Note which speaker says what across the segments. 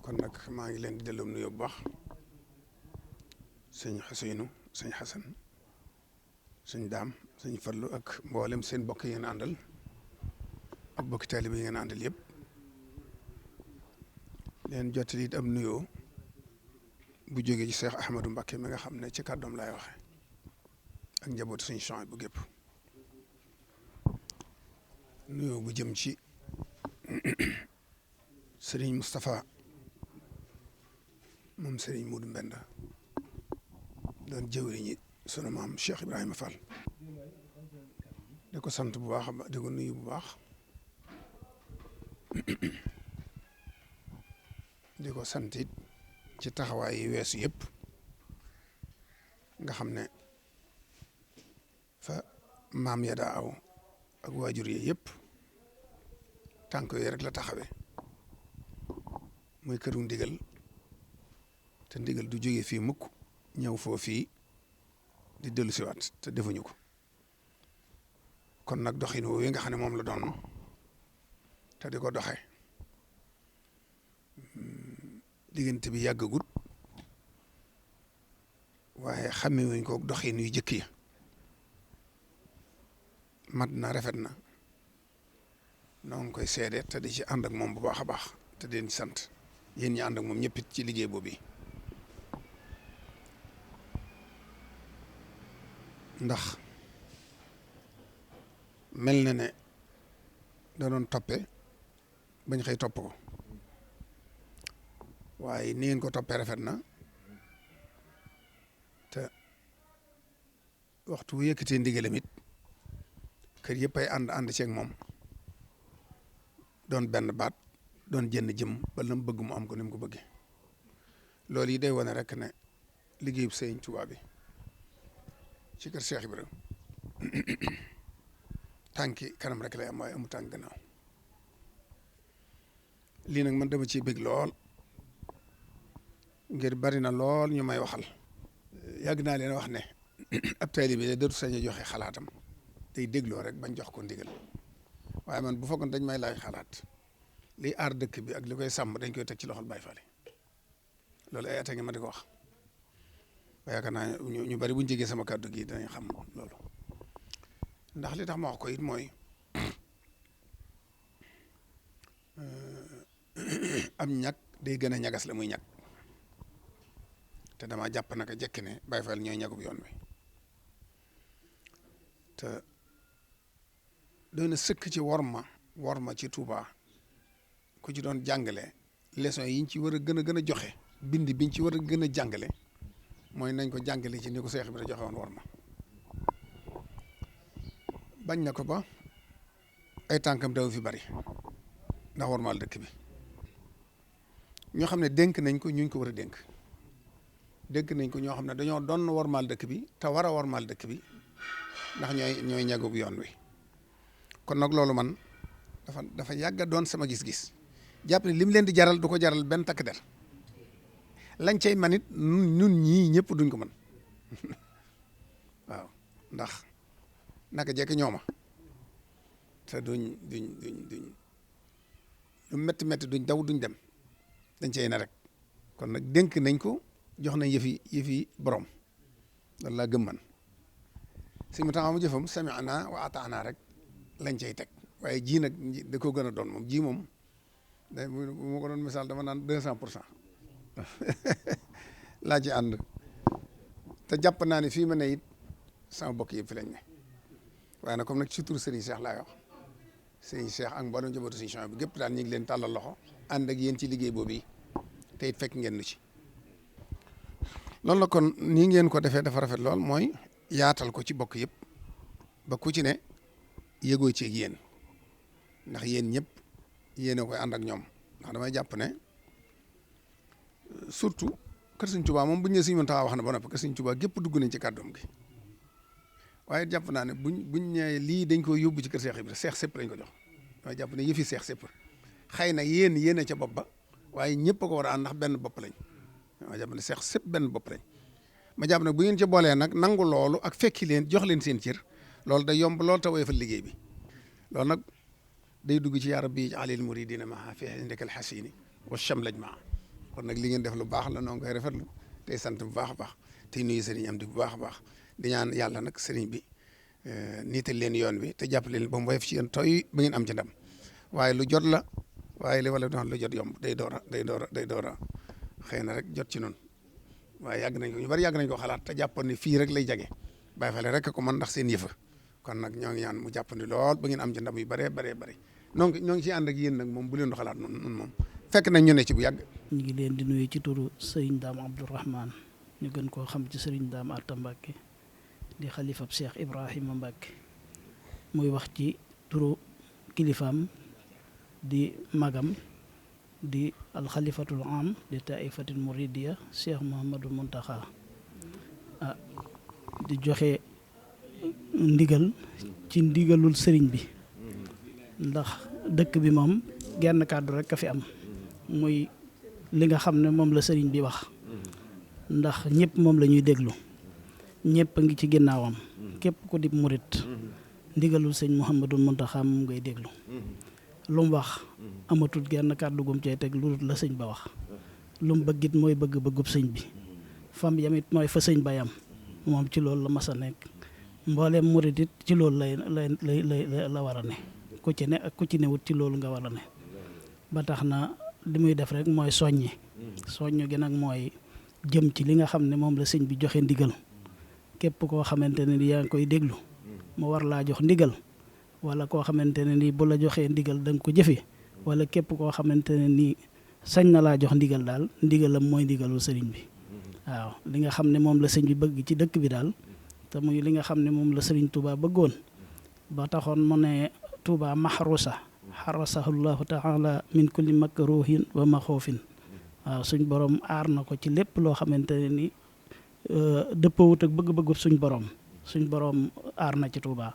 Speaker 1: kon nag maa ngi leen di delloo nuyoo bu baax sëñ Xuseynu sëñ Xasan sëñ Daam sëñ Fallu ak mboolem seen bokk yi ngeen àndal ak bokki taalibe yi ngeen àndal yëpp leen jottali it am nuyoo bu jógee ci Cheikh Ahmadou Mbacké mi nga xam ne ci kàddoom laay waxe ak njabootu suñu champs bu gépp nuyoo bu jëm ci Serigne Moustapha moom Serigne Modou Mbenda doon jëwriñi sunu maam Cheikh Ibrahima Fall di ko sant bu baax di ko nuyu bu baax di ko sant it ci taxawaay yi weesu yëpp nga xam ne fa maam ya daa aw ak waajur yi yëpp tànk yooyu rek la taxawee muy këru ndigal te ndigal du jógee fii mukk ñëw foo fii di dellu siwaat te defuñu ko kon nag doxin woowu nga xam ne moom la doon te di ko doxe diggante bi yàggagut waaye xamee wuñ ko doxin yu jëkk ya mat na rafet na noo ngi koy seede te di ci ànd ak moom bu baax a baax te di leen ci sant yéen ñi ànd ak moom ñëpp it ci liggéey boobu ndax mel na ne da doon toppe bañ xëy topp ko waaye ni ngeen ko toppee rafet na te waxtu bu yëkkatee ndigalam it kër yëpp ay ànd ceeg moom doon benn baat doon jënn jëm ba la mu bëgg mu am ko ni mu ko bëggee loolu yi day wane rek ne liggéeyub Sëñ Tuubaa bi ci kër Cheikh Ibrahima tànki kanam rek lay am waaye amu tànk gannaaw lii nag man dama ciy bëgg lool ngir bari na lool ñu may waxal yàgg naa leen wax ne ab taalibe bi dootu sañ a joxe xalaatam day dégloo rek bañ jox ko ndigal waaye man bu fekkoon dañ may laaj xalaat liy aar dëkk bi ak li koy sàmm dañ koy teg ci loxol Baay Faal loolu ay at a ngi ma di ko wax ba yaakaar naa ñu bari buñ jegee sama kàddu gi danañ xam loolu ndax li tax ma wax ko it mooy am ñag day gën a ñagas la muy ñag te dama jàpp naka jekki ne Baay Faal ñooy ñagub yoon wi te doy na sëkk ci worma ci Touba ku ci doon jàngale leçon yi ñu ci war a gën a joxe bind biñ ci war a gën a jàngale mooy nañ ko jàngale ci ni ko Seex Ibra joxe woon worma bañ na ko ba ay tànkam daw fi bari ndax wormaal dëkk bi ñoo xam ne dénk nañ ko ñuñ ko war a dénk nañ ko ñoo xam ne dañoo doon wormaal dëkk bi te war a wormaal dëkk bi ndax ñooy ñagub yoon wi kon nag loolu man dafa yàgg a doon sama gis-gis jàpp ne lim leen di jaral du ko jaral benn takk der lañ cay man it ñun ñii ñëpp duñ ko mën waaw ndax naka jekk ñooma te duñ lu métti duñ daw duñ dem dañ cay na rek kon nag dénk nañ ko jox nañ yëfi borom loolu laa gëm man si mu taxaw mu jëfam sami'na wa ata'na rek lañ cay teg waaye ji nag da koo gën a doon moom ji moom da bu ma ko doon misaal dama naan 200% laa ci ànd te jàpp naa ne fii ma ne it sama bokk yëpp fi lañ ne waaye nag comme nag ci turu Serigne Cheikh laay wax Serigne Cheikh ak mboolem njabootu Serigne Cheikh bi gépp daal ñu ngi leen tàllal loxo ànd ak yéen ci liggéey boobu yi te it fekk ngeen nu ci loolu la kon nii ngeen ko defee dafa rafet lool mooy yaatal ko ci bokk yëpp ba ku ci ne yëgoo ci ak yéen ndax yéen ñëpp yéen a koy ànd ak ñoom ndax damay jàpp ne surtout kër Sëñ Tuubaa moom bu ñu nee Sëñ Muntaxaa wax na ba noppi kër Sëñ Tuubaa gépp dugg nañ ci kàddoom gi waaye jàpp naa ne buñ ñëwee lii dañ ko yóbbu ci kër Seex Ibra seex sépp lañ ko jox damay jàpp ne yëfi seex sépp xëy na yéen a ca bopp ba waaye ñëpp a ko war a ànd ndax benn bopp lañ damay jàpp ne seex sépp benn bopp lañ ma jàpp ne bu ngeen ca boolee nag nangu loolu ak fekki leen jox leen seen cër loolu day yomb loolu te woyofal liggéey bi loolu nag day dugg ci yaa rabbi alil muridina maa fi indikal xasini wa chamlaj maa kon nag li ngeen def lu baax la noo ngi koy rafetlu tey sant bu baax a baax tey nuyu sëriñ Amdi bu baax a baax di ñaan yàlla nag sëriñ bi niital leen yoon bi te jàppale leen ba mu woyof ci yéen tooy ba ngeen am ci ndam waaye lu jot la waaye li wala doon lu jot yomb day door a xëy na rek jot ci noonu waaye yàgg nañ ko ñu bari yàgg nañ ko xalaat te jàppoon ni fii rek lay jage bàyyi fale rek ko man ndax seen yëfa kon nag ñoo ngi ñaan mu jàppandi lool ba ngeen am ci ndam yu bëree bëri ñoo ngi ci ànd ak yéen nag moom bu leen du xalaat noonu moom fekk nañ ñu ne ci bu yàgg.
Speaker 2: ñu ngi leen di nuyu ci turu sëriñ Daam Abdourahman ñu gën koo xam ci sëriñ Daam Atta Mbacke di xalifab Cheikh Ibrahima Mbacke muy wax ci turu kilifaam di magam di alxalifatul am di taifatil muridiya Cheikh Mouhamadou Mountakha di joxe ndigal ci ndigalul sëriñ bi ndax dëkk bi moom genn kàddu rek a fi am muy li nga xam ne moom la sëriñ bi wax ndax ñëpp moom la ñuy déglu ñëpp a ngi ci ginnaawam képp ku di murit ndigalul sëñ Mouhamadou Mountakha moom ngay déglu lu mu wax amatul genn kàddu gum cay teg lu la sëñ ba wax lu mu bëggit mooy bëgg-bëggub sëñ bi fam yamit mooy fa sëñ ba yam moom ci loolu la mas a nekk mbooleem murit it ci loolu la war a ne ku ci ne ak ku ci newut ci loolu nga war a ne ba tax na li muy def rek mooy soññi gi nag mooy jëm ci li nga xam ne moom la sëñ bi joxe ndigal képp koo xamante ne ni yaa ngi koy déglu mu war laa jox ndigal wala koo xamante ne ni bu la joxee ndigal da nga ko jëfe wala képp koo xamante ne ni sañ na laa jox ndigal daal ndigalam mooy ndigalul sëriñ bi waaw li nga xam ne moom la sëñ bi bëgg ci dëkk bi daal te muy li nga xam ne moom la sëriñ Touba bëggoon ba taxoon mu ne Touba mahrusa xarasahullahu taala min kulli makruhin wa maxoofin waaw suñ borom aar na ko ci lépp loo xamante ne ni dëppawut ak bëgg-bëggu suñ borom aar na ci Touba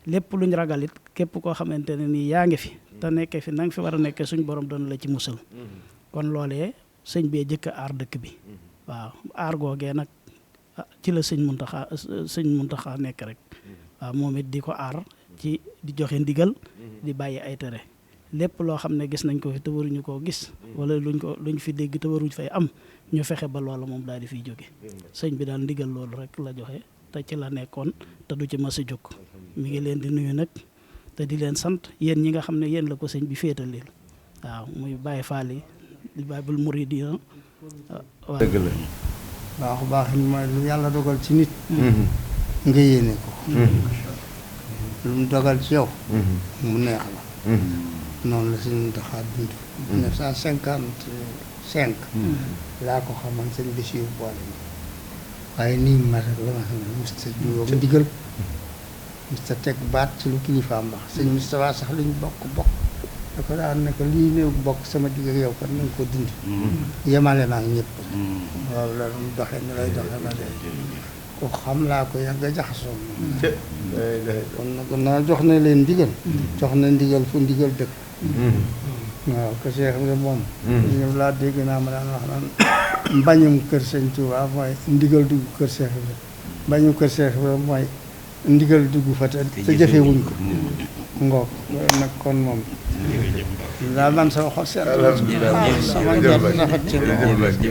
Speaker 2: lépp luñ ragalit képp koo xamante ne nii yaa ngi fi te nekkee fi na nga fi war a nekkee suñ borom doon la ci musal kon loolee sëñ bee jëkk a aar dëkk bi waaw aar googee nag ci la sëñ Muntaxa nekk rek waaw moom it di ko aar ci di joxe ndigal di bàyyi ay tere lépp loo xam ne gis nañ ko fi te waruñu koo gis wala luñ fi dégg te waruñ fay am ñu fexe ba loola moom daal di fiy jóge sëñ bi daal ndigal loolu rek la joxe te ci la nekkoon te du ci mas a jóg mi ngi leen di nuyu nag te di leen sant yéen ñi nga xam ne yéen la ko sëñ bi féetaleel waaw muy Baye Fall yi di Baabul Muridiina waaw
Speaker 3: dëgg la
Speaker 4: baaxu baax ni mooy lu yàlla dogal ci nit nga yéene ko lu mu dogal ci yow mu neex la noonu la sëñ Muntaxa dund 1955 laa ko xaman sëñ Basiiru boole ma waaye nii ma rek la ma xam ne musta juróom ndigal musta teg baat ci lu kilifaam wax sëñ Moustapha sax lu ñu bokk da ko daan ne ko lii néew bokk sama digg ak yow kat na nga ko dindi yemale naa ñëpp loolu la mu doxee ni lay doxee ma de ko xam laa ko yàgg a jaxasoo kon nag naa jox na leen ndigal jox na ndigal fu ndigal dëkk waaw ko Cheikh nga moom ñëw laa dégg naa ma daan wax naan mbañum kër sëñ Touba mooy ndigal dugg kër Cheikh Ibra mbañum kër Cheikh Ibra mooy ndigal dugg fa te jëfe wuñ ko ngoog loolu nag kon moom daal man sama xol seet sama njort rafet ci